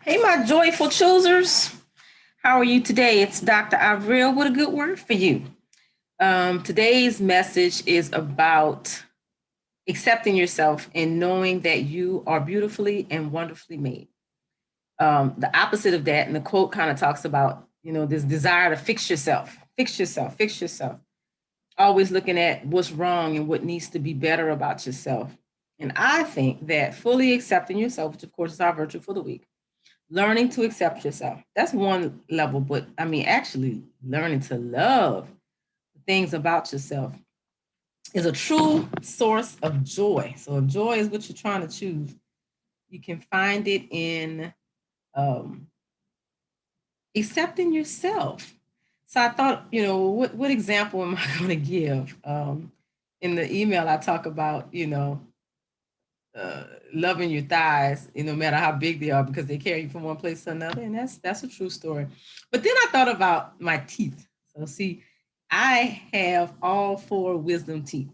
Hey, my joyful choosers. How are you today? It's Dr. Avril with a good word for you. Today's message is about accepting yourself and knowing that you are beautifully and wonderfully made. The opposite of that, and the quote kind of talks about, this desire to fix yourself, fix yourself, fix yourself. Always looking at what's wrong and what needs to be better about yourself. And I think that fully accepting yourself, which of course is our virtue for the week, learning to accept yourself. That's one level, but I mean, actually learning to love things about yourself is a true source of joy. So if joy is what you're trying to choose, you can find it in um, accepting yourself. So I thought, what example am I going to give? In the email, I talk about, uh, loving your thighs, no matter how big they are, because they carry you from one place to another, and that's a true story. But then I thought about my teeth. So see, I have all four wisdom teeth,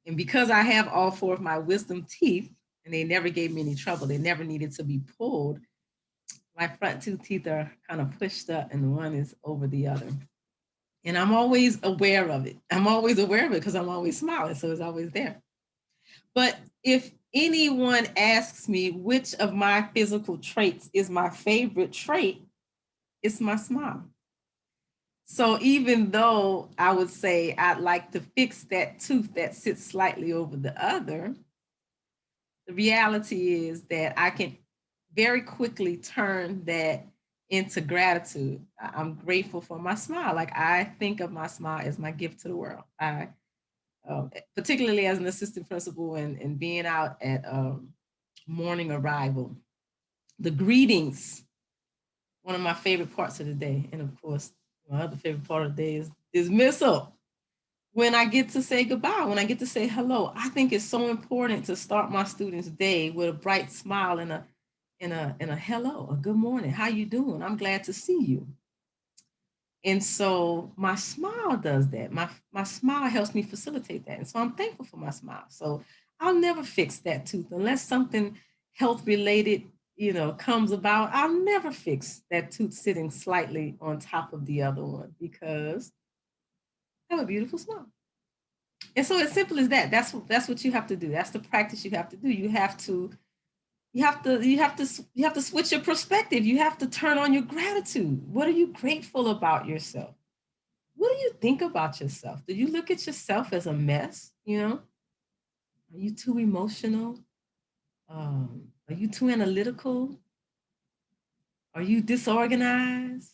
and because I have all four of my wisdom teeth, and they never gave me any trouble, they never needed to be pulled. My front two teeth are kind of pushed up, and one is over the other. And I'm always aware of it. I'm always aware of it because I'm always smiling, so it's always there. But if anyone asks me which of my physical traits is my favorite trait, it's my smile. So even though I would say I'd like to fix that tooth that sits slightly over the other, the reality is that I can very quickly turn that into gratitude. I'm grateful for my smile. Like I think of my smile as my gift to the world. Particularly as an assistant principal and being out at morning arrival. The greetings, one of my favorite parts of the day. And of course, my other favorite part of the day is dismissal. When I get to say goodbye, when I get to say hello, I think it's so important to start my students' day with a bright smile and a hello, a good morning. How you doing? I'm glad to see you. And so my smile does that. My smile helps me facilitate that. And so I'm thankful for my smile. So I'll never fix that tooth unless something health related, comes about. I'll never fix that tooth sitting slightly on top of the other one because I have a beautiful smile. And so as simple as that. That's what you have to do. That's the practice you have to do. You have to switch your perspective. You have to turn on your gratitude. What are you grateful about yourself? What do you think about yourself? Do you look at yourself as a mess? Are you too emotional? Are you too analytical? Are you disorganized?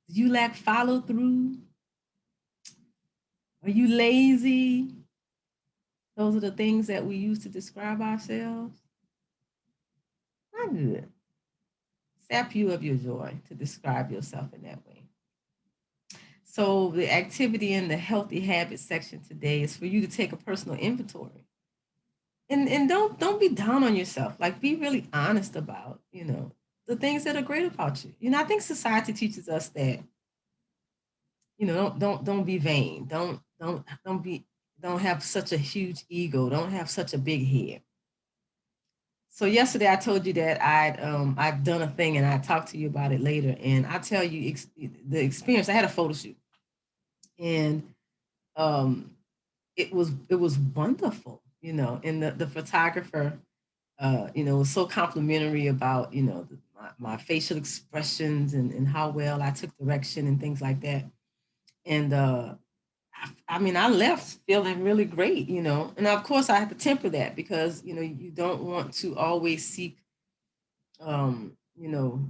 Do you lack follow through? Are you lazy? Those are the things that we use to describe ourselves. Not good. Sap you of your joy to describe yourself in that way. So the activity in the healthy habits section today is for you to take a personal inventory. And don't be down on yourself. Like be really honest about, the things that are great about you. I think society teaches us that, don't be vain. Don't have such a huge ego. Don't have such a big head. So yesterday I told you that I'd done a thing and I talked to you about it later. And I tell you the experience. I had a photo shoot and um it was wonderful, and the photographer was so complimentary about, my facial expressions and how well I took direction and things like that. And I mean, I left feeling really great, and of course I have to temper that because, you don't want to always seek, you know,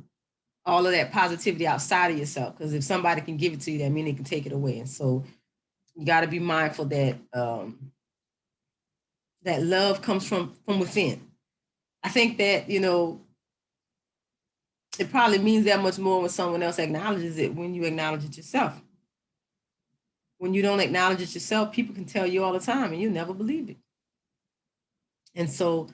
all of that positivity outside of yourself. Because if somebody can give it to you, that means they can take it away. And so you got to be mindful that that love comes from within. I think that, it probably means that much more when someone else acknowledges it when you acknowledge it yourself. When you don't acknowledge it yourself, people can tell you all the time and you never believe it. And so,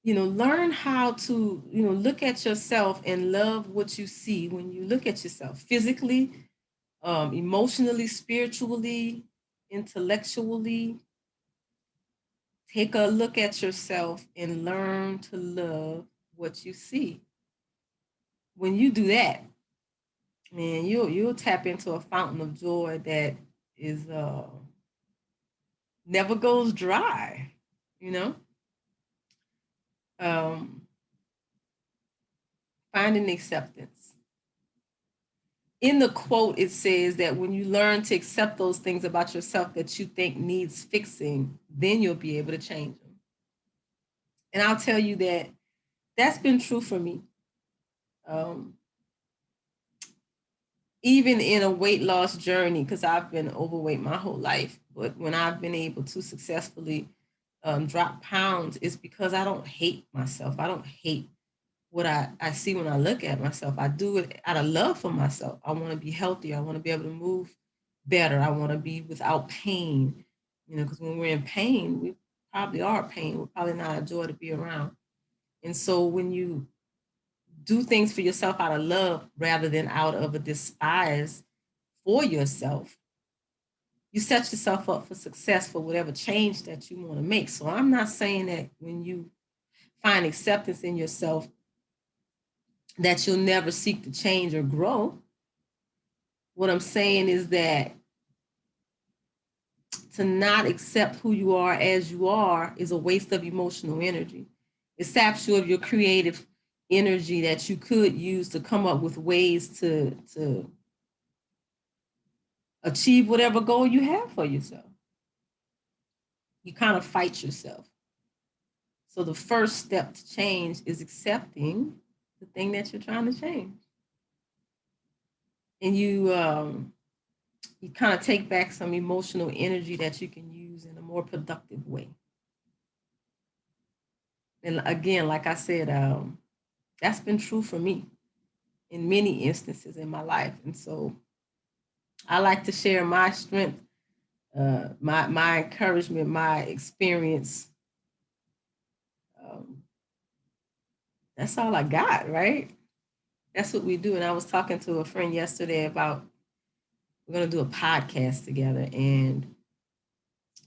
learn how to, look at yourself and love what you see when you look at yourself physically, emotionally, spiritually, intellectually. Take a look at yourself and learn to love what you see. when you do that, man, you'll tap into a fountain of joy that is never goes dry, you know. Um, Finding acceptance. In the quote, it says that when you learn to accept those things about yourself that you think needs fixing, then you'll be able to change them. And I'll tell you that that's been true for me. Um, Even in a weight loss journey, because I've been overweight my whole life, but when I've been able to successfully drop pounds, it's because I don't hate myself. I don't hate what I see when I look at myself. I do it out of love for myself. I want to be healthier. I want to be able to move better. I want to be without pain, because when we're in pain, we probably are pain. We're probably not a joy to be around. And so when you do things for yourself out of love rather than out of a despise for yourself, you set yourself up for success for whatever change that you want to make. So I'm not saying that when you find acceptance in yourself that you'll never seek to change or grow. What I'm saying is that to not accept who you are as you are is a waste of emotional energy. It saps you of your creative energy that you could use to come up with ways to achieve whatever goal you have for yourself. You kind of fight yourself. So the first step to change is accepting the thing that you're trying to change. And you kind of take back some emotional energy that you can use in a more productive way. And again, like I said, that's been true for me in many instances in my life. And so I like to share my strength, my encouragement, my experience. Um, that's all I got, right? That's what we do. And I was talking to a friend yesterday about we're going to do a podcast together. And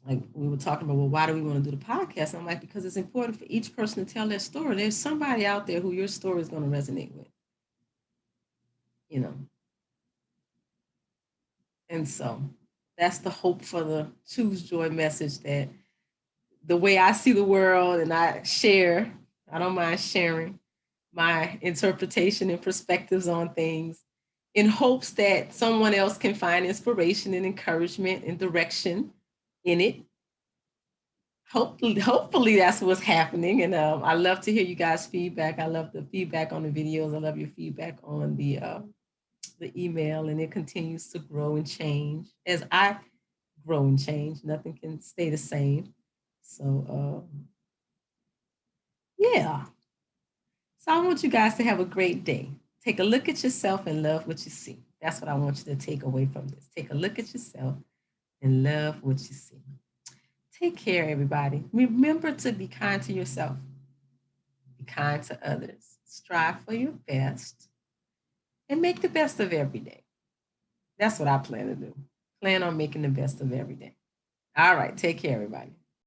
like we were talking about, well, why do we want to do the podcast? And I'm like, because it's important for each person to tell their story. There's somebody out there who your story is going to resonate with, you know. And so that's the hope for the Choose Joy message, that the way I see the world and I don't mind sharing my interpretation and perspectives on things in hopes that someone else can find inspiration and encouragement and direction in it. Hopefully that's what's happening. And I love to hear you guys' feedback. I love the feedback on the videos. I love your feedback on the email, and it continues to grow and change as I grow and change. Nothing can stay the same. So yeah. So I want you guys to have a great day. Take a look at yourself and love what you see. That's what I want you to take away from this. Take a look at yourself and love what you see. Take care, everybody. Remember to be kind to yourself. Be kind to others. Strive for your best and make the best of every day. That's what I plan to do. Plan on making the best of every day. All right. Take care, everybody.